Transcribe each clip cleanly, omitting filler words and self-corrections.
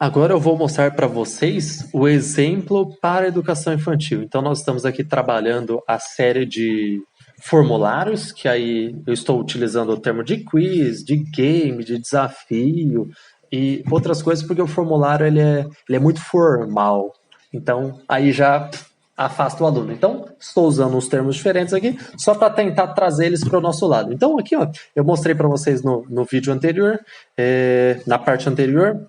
Agora eu vou mostrar para vocês o exemplo para a educação infantil. Então nós estamos aqui trabalhando a série de formulários, que aí eu estou utilizando o termo de quiz, de game, de desafio e outras coisas, porque o formulário ele é muito formal. Então aí já afasta o aluno. Então estou usando uns termos diferentes aqui, só para tentar trazer eles para o nosso lado. Então aqui ó, eu mostrei para vocês no vídeo anterior, na parte anterior,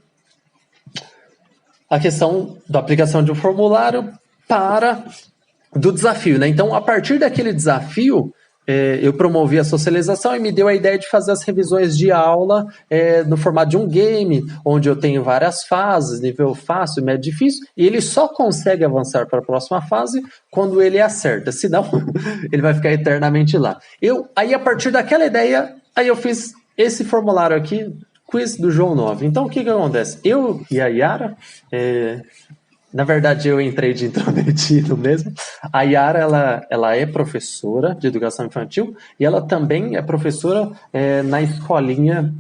a questão da aplicação de um formulário para do desafio, né? Então, a partir daquele desafio, eu promovi a socialização e me deu a ideia de fazer as revisões de aula no formato de um game, onde eu tenho várias fases, nível fácil, médio, difícil, e ele só consegue avançar para a próxima fase quando ele acerta, senão ele vai ficar eternamente lá. Aí, a partir daquela ideia, aí eu fiz esse formulário aqui, quiz do João 9. Então, o que acontece? Eu e a Yara, na verdade, eu entrei de intrometido mesmo. A Yara, ela é professora de educação infantil e ela também é professora na escolinha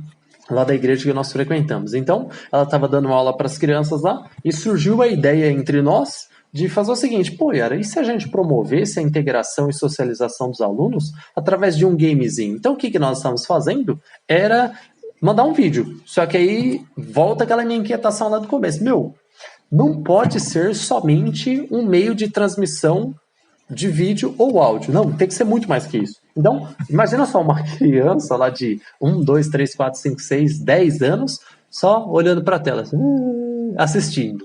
lá da igreja que nós frequentamos. Então, ela estava dando uma aula para as crianças lá e surgiu a ideia entre nós de fazer o seguinte: pô, Yara, e se a gente promovesse a integração e socialização dos alunos através de um gamezinho? Então, o que nós estamos fazendo era mandar um vídeo. Só que aí volta aquela minha inquietação lá do começo. Não pode ser somente um meio de transmissão de vídeo ou áudio. Não, tem que ser muito mais que isso. Então, imagina só uma criança lá de 1, 2, 3, 4, 5, 6, 10 anos, só olhando para a tela, assistindo.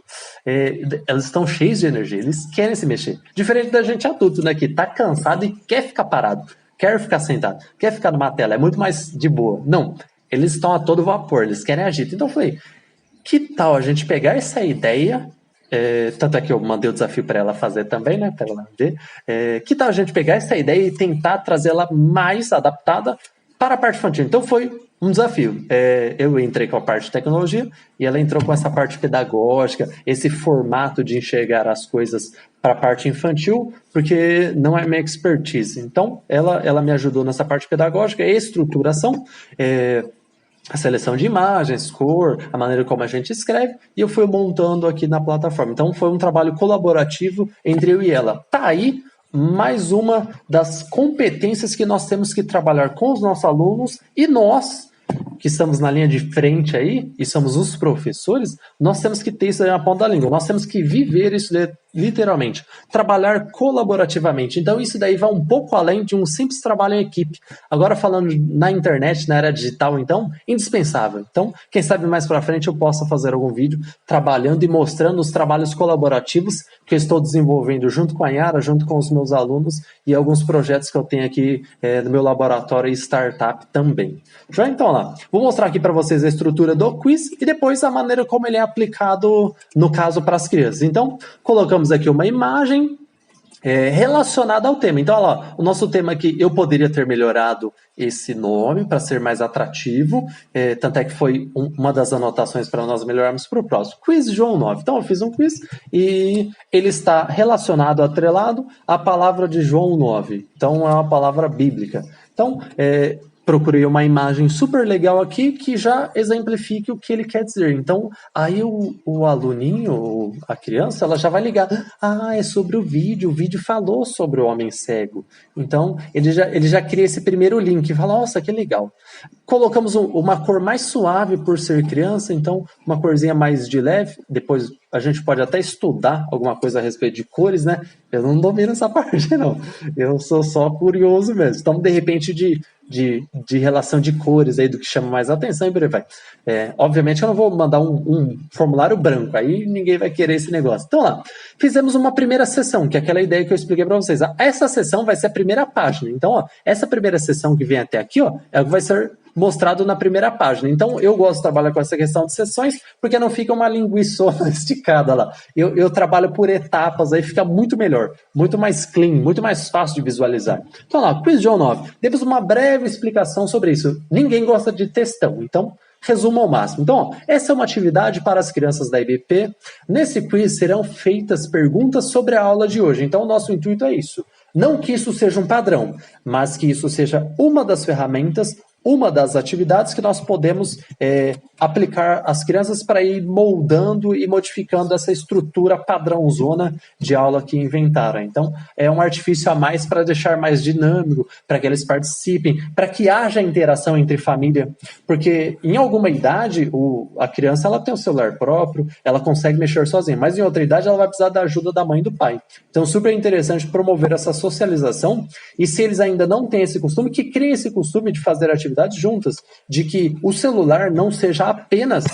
Elas estão cheias de energia, eles querem se mexer. Diferente da gente adulto, né, que está cansado e quer ficar parado, quer ficar sentado, quer ficar numa tela, é muito mais de boa. Não, eles estão a todo vapor, eles querem agir. Então eu falei, que tal a gente pegar essa ideia, tanto é que eu mandei o desafio para ela fazer também, né, para ela ver, que tal a gente pegar essa ideia e tentar trazê-la mais adaptada para a parte infantil? Então foi um desafio. Eu entrei com a parte de tecnologia e ela entrou com essa parte pedagógica, esse formato de enxergar as coisas para a parte infantil, porque não é minha expertise. Então ela me ajudou nessa parte pedagógica, estruturação, a seleção de imagens, cor, a maneira como a gente escreve, e eu fui montando aqui na plataforma. Então foi um trabalho colaborativo entre eu e ela. Tá aí mais uma das competências que nós temos que trabalhar com os nossos alunos, e nós, que estamos na linha de frente aí, e somos os professores, nós temos que ter isso aí na ponta da língua, nós temos que viver isso literalmente, trabalhar colaborativamente. Então isso daí vai um pouco além de um simples trabalho em equipe. Agora falando na internet, na era digital, então, indispensável. Então, quem sabe mais para frente eu possa fazer algum vídeo trabalhando e mostrando os trabalhos colaborativos que eu estou desenvolvendo junto com a Yara, junto com os meus alunos e alguns projetos que eu tenho aqui no meu laboratório e startup também. Já então lá, vou mostrar aqui para vocês a estrutura do quiz e depois a maneira como ele é aplicado, no caso, para as crianças. Então, colocamos aqui uma imagem relacionada ao tema. Então, olha lá, o nosso tema aqui, eu poderia ter melhorado esse nome para ser mais atrativo, tanto é que foi uma das anotações para nós melhorarmos para o próximo. Quiz João 9. Então, eu fiz um quiz e ele está relacionado, atrelado à palavra de João 9. Então, é uma palavra bíblica. Então, procurei uma imagem super legal aqui que já exemplifique o que ele quer dizer. Então, aí o aluninho, a criança, ela já vai ligar. Ah, é sobre o vídeo falou sobre o homem cego. Então, ele já cria esse primeiro link e fala, nossa, que legal. Colocamos uma cor mais suave por ser criança, então uma corzinha mais de leve. Depois a gente pode até estudar alguma coisa a respeito de cores, né? Eu não domino essa parte, não. Eu sou só curioso mesmo. Então, de repente, de relação de cores aí, do que chama mais atenção, e por aí vai. Obviamente eu não vou mandar um formulário branco, aí ninguém vai querer esse negócio. Então lá, fizemos uma primeira sessão, que é aquela ideia que eu expliquei para vocês. Essa sessão vai ser a primeira página. Então, ó, essa primeira sessão que vem até aqui, ó, é o que vai ser mostrado na primeira página. Então, eu gosto de trabalhar com essa questão de sessões, porque não fica uma linguiçona esticada lá. Eu trabalho por etapas, aí fica muito melhor, muito mais clean, muito mais fácil de visualizar. Então lá, Quiz João 9. Demos uma breve explicação sobre isso. Ninguém gosta de textão, então resumo ao máximo. Então, ó, essa é uma atividade para as crianças da IBP. Nesse quiz serão feitas perguntas sobre a aula de hoje. Então, o nosso intuito é isso. Não que isso seja um padrão, mas que isso seja uma das ferramentas uma das atividades que nós podemos aplicar às crianças para ir moldando e modificando essa estrutura padrãozona de aula que inventaram. Então, é um artifício a mais para deixar mais dinâmico, para que eles participem, para que haja interação entre família, porque em alguma idade a criança ela tem o celular próprio, ela consegue mexer sozinha, mas em outra idade ela vai precisar da ajuda da mãe e do pai. Então, super interessante promover essa socialização, e se eles ainda não têm esse costume, que criem esse costume de fazer atividades juntas, de que o celular não seja apenas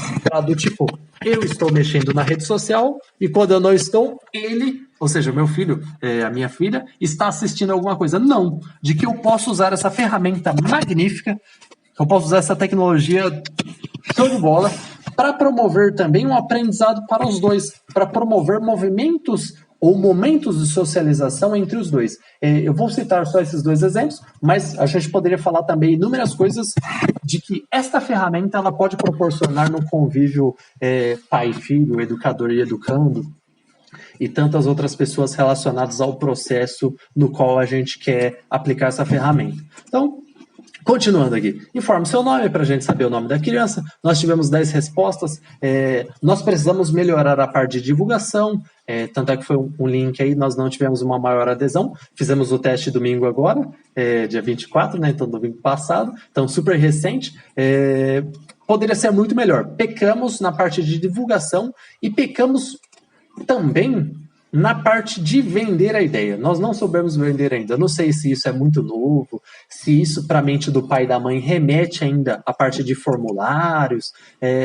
do tipo, eu estou mexendo na rede social e quando eu não estou, ele, ou seja, meu filho, a minha filha, está assistindo alguma coisa. Não, de que eu posso usar essa ferramenta magnífica, que eu posso usar essa tecnologia show de bola, para promover também um aprendizado para os dois, para promover movimentos ou momentos de socialização entre os dois. Eu vou citar só esses dois exemplos, mas a gente poderia falar também inúmeras coisas de que esta ferramenta ela pode proporcionar no convívio pai e filho, educador e educando, e tantas outras pessoas relacionadas ao processo no qual a gente quer aplicar essa ferramenta. Então, continuando aqui, informe seu nome para a gente saber o nome da criança. Nós tivemos 10 respostas. Nós precisamos melhorar a parte de divulgação. Tanto é que foi um link aí, nós não tivemos uma maior adesão. Fizemos o teste domingo agora, dia 24, né? Então, domingo passado. Então, super recente. Poderia ser muito melhor. Pecamos na parte de divulgação e pecamos também na parte de vender a ideia. Nós não soubemos vender ainda. Eu não sei se isso é muito novo, se isso para a mente do pai e da mãe remete ainda à parte de formulários,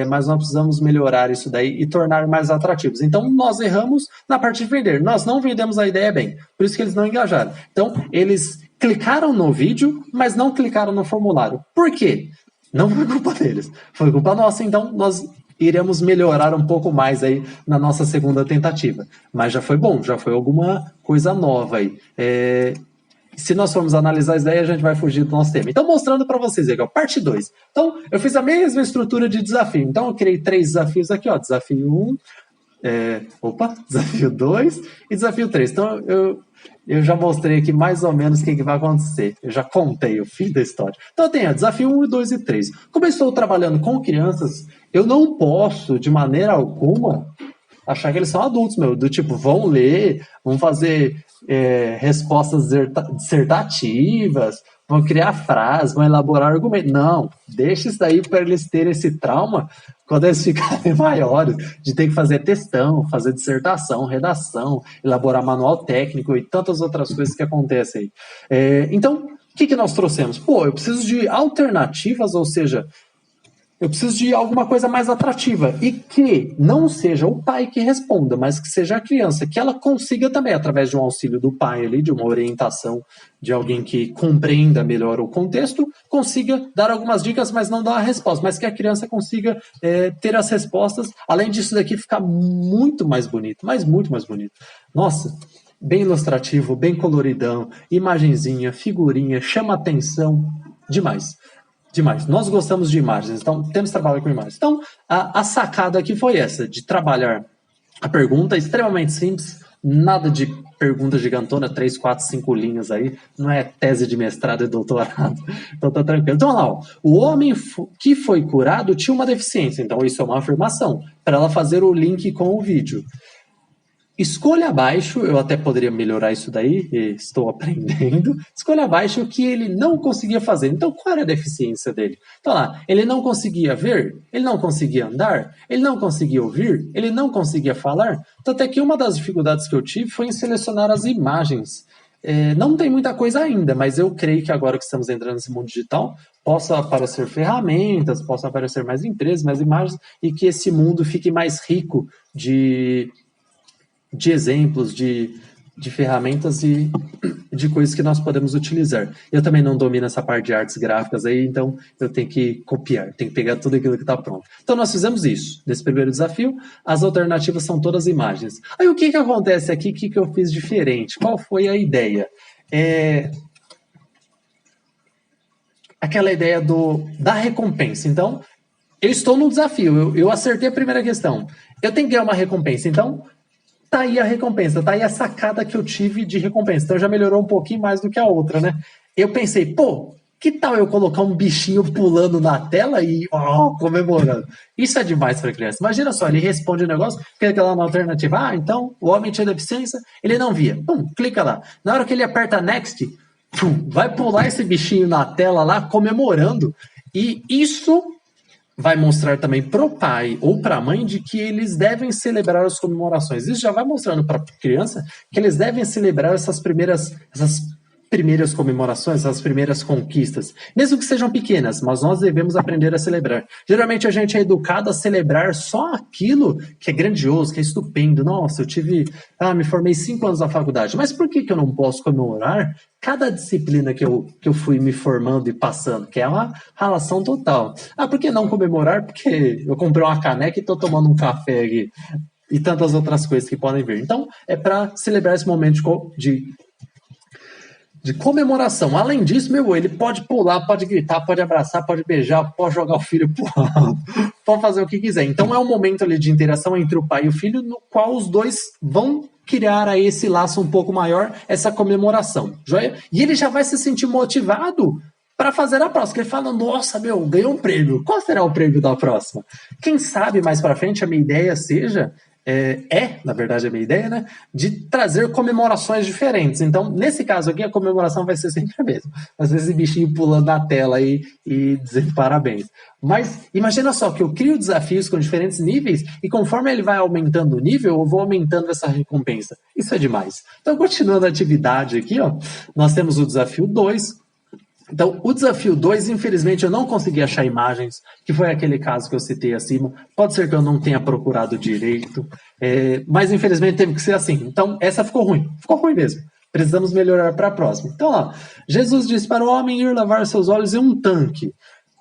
mas nós precisamos melhorar isso daí e tornar mais atrativos. Então, nós erramos na parte de vender. Nós não vendemos a ideia bem, por isso que eles não engajaram. Então, eles clicaram no vídeo, mas não clicaram no formulário. Por quê? Não foi culpa deles, foi culpa nossa. Então, nós iremos melhorar um pouco mais aí na nossa segunda tentativa. Mas já foi bom, já foi alguma coisa nova aí. Se nós formos analisar isso daí, a gente vai fugir do nosso tema. Então, mostrando para vocês aqui, ó, parte 2. Então, eu fiz a mesma estrutura de desafio. Então, eu criei 3 desafios aqui, ó. Desafio 1, desafio 2 e desafio 3. Então, eu já mostrei aqui mais ou menos o que vai acontecer. Eu já contei o fim da história. Então, eu tenho desafio 1, 2 e 3. Como eu estou trabalhando com crianças, eu não posso, de maneira alguma, achar que eles são adultos, do tipo, vão ler, vão fazer respostas dissertativas, vão criar frases, vão elaborar argumentos. Não, deixa isso daí para eles terem esse trauma quando eles ficarem maiores, de ter que fazer textão, fazer dissertação, redação, elaborar manual técnico e tantas outras coisas que acontecem aí. Então, o que nós trouxemos? Eu preciso de alternativas, ou seja, eu preciso de alguma coisa mais atrativa e que não seja o pai que responda, mas que seja a criança, que ela consiga também, através de um auxílio do pai ali, de uma orientação de alguém que compreenda melhor o contexto, consiga dar algumas dicas, mas não dar a resposta, mas que a criança consiga ter as respostas, além disso daqui ficar muito mais bonito, mas muito mais bonito. Nossa, bem ilustrativo, bem coloridão, imagenzinha, figurinha, chama atenção, demais. Demais. Nós gostamos de imagens, então temos que trabalhar com imagens. Então, a sacada aqui foi essa, de trabalhar a pergunta extremamente simples, nada de pergunta gigantona, 3, 4, 5 linhas aí, não é tese de mestrado e doutorado, então tá tranquilo. Então, olha lá, ó, o homem que foi curado tinha uma deficiência, então isso é uma afirmação, para ela fazer o link com o vídeo. Escolha abaixo, eu até poderia melhorar isso daí, estou aprendendo. Escolha abaixo o que ele não conseguia fazer. Então, qual era a deficiência dele? Então lá, ele não conseguia ver, ele não conseguia andar, ele não conseguia ouvir, ele não conseguia falar. Tanto é que uma das dificuldades que eu tive foi em selecionar as imagens. Não tem muita coisa ainda, mas eu creio que agora que estamos entrando nesse mundo digital, possa aparecer ferramentas, possam aparecer mais empresas, mais imagens, e que esse mundo fique mais rico de exemplos, de ferramentas e de coisas que nós podemos utilizar. Eu também não domino essa parte de artes gráficas aí, então eu tenho que copiar, tenho que pegar tudo aquilo que está pronto. Então nós fizemos isso, nesse primeiro desafio, as alternativas são todas imagens. Aí o que acontece aqui, o que eu fiz diferente? Qual foi a ideia? Aquela ideia da recompensa. Então, eu estou no desafio, eu acertei a primeira questão, eu tenho que ganhar uma recompensa, então tá aí a recompensa, tá aí a sacada que eu tive de recompensa. Então já melhorou um pouquinho mais do que a outra, né? Eu pensei, Que tal eu colocar um bichinho pulando na tela e comemorando? Isso é demais para criança. Imagina só, ele responde o negócio, clica lá na alternativa. Ah, então o homem tinha deficiência, ele não via. Pum, clica lá. Na hora que ele aperta next, pum, vai pular esse bichinho na tela lá comemorando. E isso vai mostrar também para o pai ou para a mãe de que eles devem celebrar as comemorações. Isso já vai mostrando para a criança que eles devem celebrar essas primeiras comemorações, essas primeiras conquistas, mesmo que sejam pequenas, mas nós devemos aprender a celebrar. Geralmente a gente é educado a celebrar só aquilo que é grandioso, que é estupendo. Nossa, me formei 5 anos na faculdade, mas por que eu não posso comemorar cada disciplina que eu fui me formando e passando, que é uma relação total? Por que não comemorar? Porque eu comprei uma caneca e estou tomando um café aqui. E tantas outras coisas que podem vir. Então, é para celebrar esse momento de comemoração. Além disso, ele pode pular, pode gritar, pode abraçar, pode beijar, pode jogar o filho pro alto, pode fazer o que quiser. Então é um momento ali de interação entre o pai e o filho, no qual os dois vão criar aí esse laço um pouco maior, essa comemoração. Joia? E ele já vai se sentir motivado para fazer a próxima. Ele fala, nossa, ganhou um prêmio. Qual será o prêmio da próxima? Quem sabe mais para frente a minha ideia seja na verdade, a minha ideia, né, de trazer comemorações diferentes. Então, nesse caso aqui, a comemoração vai ser sempre a mesma. Vai ser esse bichinho pulando na tela e dizendo parabéns. Mas imagina só que eu crio desafios com diferentes níveis e conforme ele vai aumentando o nível, eu vou aumentando essa recompensa. Isso é demais. Então, continuando a atividade aqui, nós temos o desafio 2. Então, o desafio 2, infelizmente, eu não consegui achar imagens, que foi aquele caso que eu citei acima. Pode ser que eu não tenha procurado direito, mas infelizmente teve que ser assim. Então, essa ficou ruim mesmo. Precisamos melhorar para a próxima. Então, Jesus disse para o homem ir lavar seus olhos em um tanque.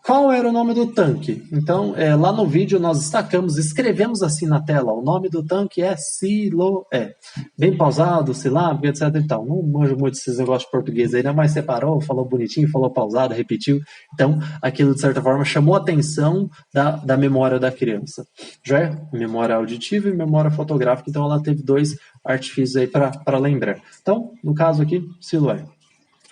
Qual era o nome do tanque? Então, lá no vídeo nós destacamos, escrevemos assim na tela, o nome do tanque é Siloé. Bem pausado, silábico, etc e tal. Não manjo muito esses negócios de português aí, né? Mas separou, falou bonitinho, falou pausado, repetiu. Então, aquilo de certa forma chamou a atenção da memória da criança. Já é memória auditiva e memória fotográfica, então ela teve 2 artifícios aí para lembrar. Então, no caso aqui, Siloé.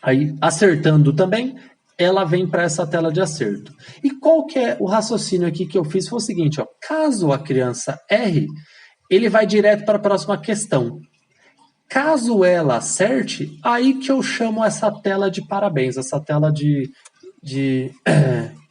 Aí, acertando também, ela vem para essa tela de acerto. E qual que é o raciocínio aqui que eu fiz? Foi o seguinte, caso a criança erre, ele vai direto para a próxima questão. Caso ela acerte, aí que eu chamo essa tela de parabéns, essa tela de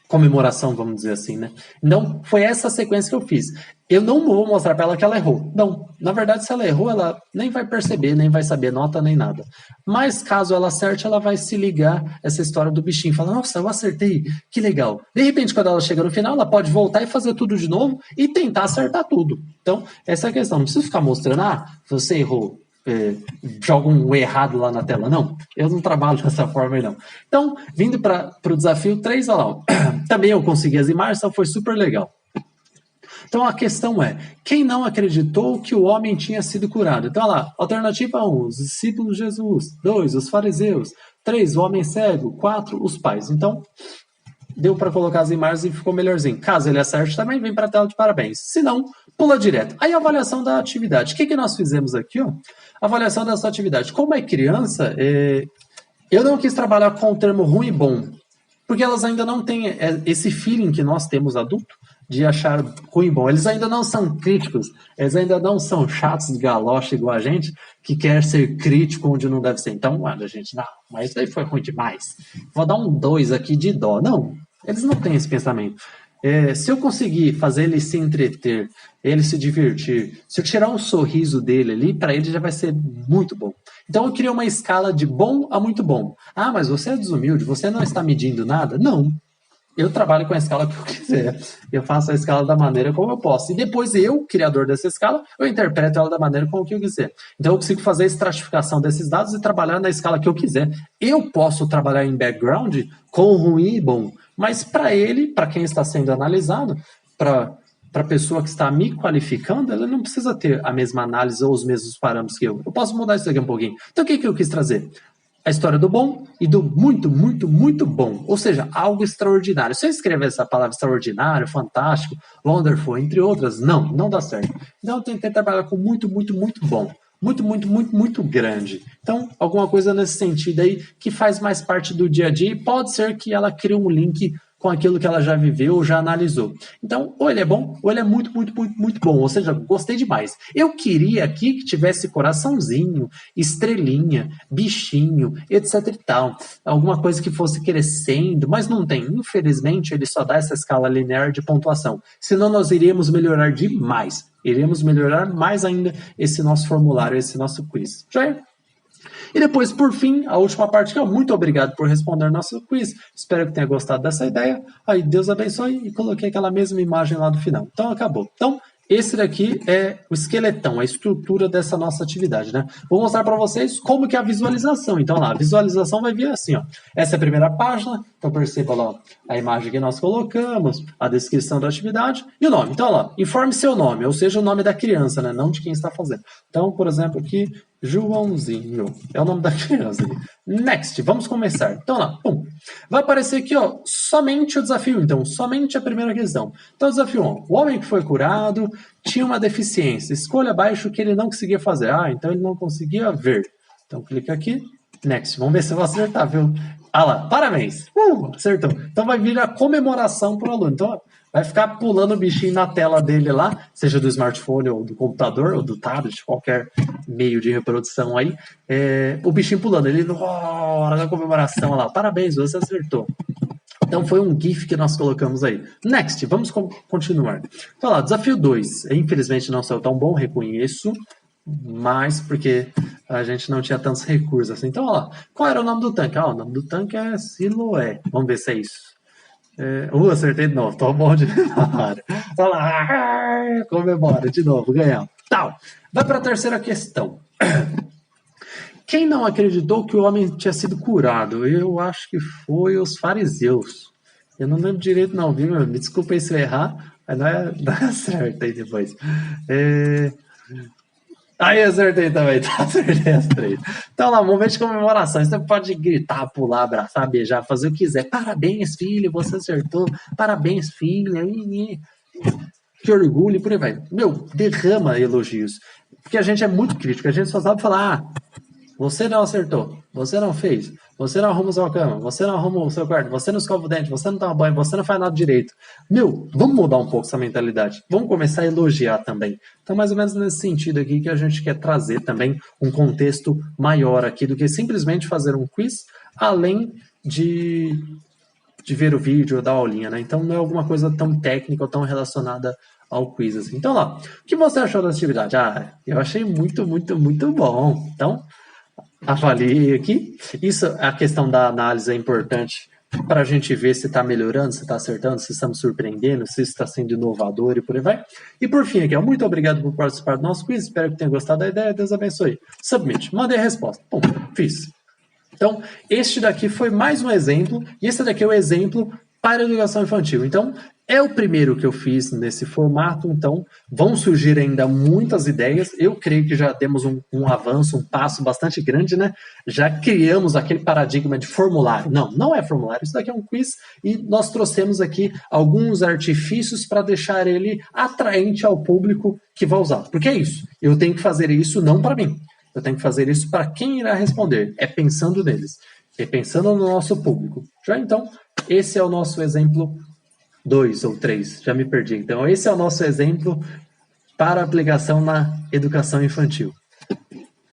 comemoração, vamos dizer assim, né? Então, foi essa sequência que eu fiz. Eu não vou mostrar para ela que ela errou. Não, na verdade, se ela errou, ela nem vai perceber, nem vai saber nota, nem nada. Mas, caso ela acerte, ela vai se ligar essa história do bichinho. Fala, nossa, eu acertei, que legal. De repente, quando ela chega no final, ela pode voltar e fazer tudo de novo e tentar acertar tudo. Então, essa é a questão. Não precisa ficar mostrando, você errou. Joga um errado lá na tela. Não, eu não trabalho dessa forma aí, não. Então, vindo para o desafio 3, olha lá. Também eu consegui as imagens, então foi super legal. Então a questão é, quem não acreditou que o homem tinha sido curado? Então olha lá, alternativa 1, os discípulos de Jesus. 2, os fariseus. 3, o homem cego. 4, os pais. Então, deu para colocar as imagens e ficou melhorzinho. Caso ele acerte também, vem para a tela de parabéns. Se não, pula direto. Aí a avaliação da atividade. O que nós fizemos aqui? Avaliação dessa atividade. Como é criança, eu não quis trabalhar com o termo ruim e bom, porque elas ainda não têm esse feeling que nós temos adulto, de achar ruim e bom. Eles ainda não são críticos, eles ainda não são chatos de galocha igual a gente, que quer ser crítico onde não deve ser. Então, olha, gente, não, mas isso aí foi ruim demais. Vou dar um 2 aqui de dó. Não, eles não têm esse pensamento. Se eu conseguir fazer ele se entreter, ele se divertir, se eu tirar um sorriso dele ali, para ele já vai ser muito bom. Então eu criei uma escala de bom a muito bom. Mas você é desumilde, você não está medindo nada? Não. Eu trabalho com a escala que eu quiser. Eu faço a escala da maneira como eu posso. E depois eu, criador dessa escala, eu interpreto ela da maneira como que eu quiser. Então eu consigo fazer a estratificação desses dados e trabalhar na escala que eu quiser. Eu posso trabalhar em background com ruim e bom. Mas para ele, para quem está sendo analisado, para a pessoa que está me qualificando, ela não precisa ter a mesma análise ou os mesmos parâmetros que eu. Eu posso mudar isso aqui um pouquinho. Então o que eu quis trazer? A história do bom e do muito, muito, muito bom. Ou seja, algo extraordinário. Se eu escrever essa palavra extraordinário, fantástico, wonderful, entre outras, não dá certo. Então eu tentei trabalhar com muito, muito, muito bom. muito, muito, muito, muito grande. Então, alguma coisa nesse sentido aí que faz mais parte do dia a dia e pode ser que ela crie um link com aquilo que ela já viveu ou já analisou. Então, ou ele é bom, ou ele é muito, muito, muito, muito bom. Ou seja, gostei demais. Eu queria aqui que tivesse coraçãozinho, estrelinha, bichinho, etc e tal. Alguma coisa que fosse crescendo, mas não tem. Infelizmente, ele só dá essa escala linear de pontuação. Senão, nós iríamos melhorar demais. Iremos melhorar mais ainda esse nosso formulário, esse nosso quiz. Já é? E depois, por fim, a última parte que é muito obrigado por responder nosso quiz. Espero que tenha gostado dessa ideia. Aí, Deus abençoe e coloquei aquela mesma imagem lá do final. Então, acabou. Então, esse daqui é o esqueletão, a estrutura dessa nossa atividade, né? Vou mostrar para vocês como que é a visualização. Então, lá, a visualização vai vir assim, ó. Essa é a primeira página. Então, perceba lá a imagem que nós colocamos, a descrição da atividade e o nome. Então, lá, informe seu nome, ou seja, o nome da criança, né? Não de quem está fazendo. Então, por exemplo, aqui, Joãozinho. É o nome da criança. Next, vamos começar. Então, lá, pum. Vai aparecer aqui, ó, somente o desafio. Então, somente a primeira questão. Então, desafio 1. O homem que foi curado tinha uma deficiência. Escolha abaixo o que ele não conseguia fazer. Ah, então ele não conseguia ver. Então, clica aqui. Next. Vamos ver se eu vou acertar, viu? Ah lá, parabéns. Acertou. Então, vai vir a comemoração para o aluno. Então, vai ficar pulando o bichinho na tela dele lá, seja do smartphone ou do computador ou do tablet, qualquer meio de reprodução aí. O bichinho pulando. Ele, hora da comemoração lá. Parabéns, você acertou. Então, foi um GIF que nós colocamos aí. Next, vamos continuar. Então, lá, desafio 2. Infelizmente, não saiu tão bom, reconheço, mas porque a gente não tinha tantos recursos assim. Então, ó, qual era o nome do tanque? O nome do tanque é Siloé. Vamos ver se é isso. Acertei de novo. Tô bom de memória. Olha lá, comemora de novo, ganhamos. Tal. Vai para a terceira questão. Quem não acreditou que o homem tinha sido curado? Eu acho que foi os fariseus. Eu não lembro direito não, viu? Me desculpa aí se eu errar, mas não é certo aí depois. Aí acertei também, tá? Acertei as 3. Então lá, momento de comemoração. Você pode gritar, pular, abraçar, beijar, fazer o que quiser. Parabéns, filho, você acertou. Parabéns, filha. Que orgulho, e por aí vai. Meu, derrama elogios. Porque a gente é muito crítico, a gente só sabe falar, você não acertou, você não fez, você não arruma sua cama, você não arruma o seu quarto, você não escova o dente, você não toma banho, você não faz nada direito. Meu, vamos mudar um pouco essa mentalidade. Vamos começar a elogiar também. Então, mais ou menos nesse sentido aqui que a gente quer trazer também um contexto maior aqui do que simplesmente fazer um quiz, além de ver o vídeo ou dar aulinha, né? Então, não é alguma coisa tão técnica ou tão relacionada ao quiz, assim. Então, lá, o que você achou da atividade? Eu achei muito, muito, muito bom. Então, avaliei aqui. Isso, a questão da análise é importante para a gente ver se está melhorando, se está acertando, se estamos surpreendendo, se está sendo inovador e por aí vai. E por fim, aqui, muito obrigado por participar do nosso quiz. Espero que tenha gostado da ideia. Deus abençoe. Submit. Mandei a resposta. Bom, fiz. Então, este daqui foi mais um exemplo, e esse daqui é o exemplo para a educação infantil. Então, é o primeiro que eu fiz nesse formato, então vão surgir ainda muitas ideias. Eu creio que já demos um avanço, um passo bastante grande, né? Já criamos aquele paradigma de formulário. Não, não é formulário, isso daqui é um quiz, e nós trouxemos aqui alguns artifícios para deixar ele atraente ao público que vai usar. Porque é isso, eu tenho que fazer isso não para mim. Eu tenho que fazer isso para quem irá responder. É pensando neles. É pensando no nosso público. Já então, esse é o nosso exemplo 2 ou 3. Já me perdi. Então, esse é o nosso exemplo para aplicação na educação infantil.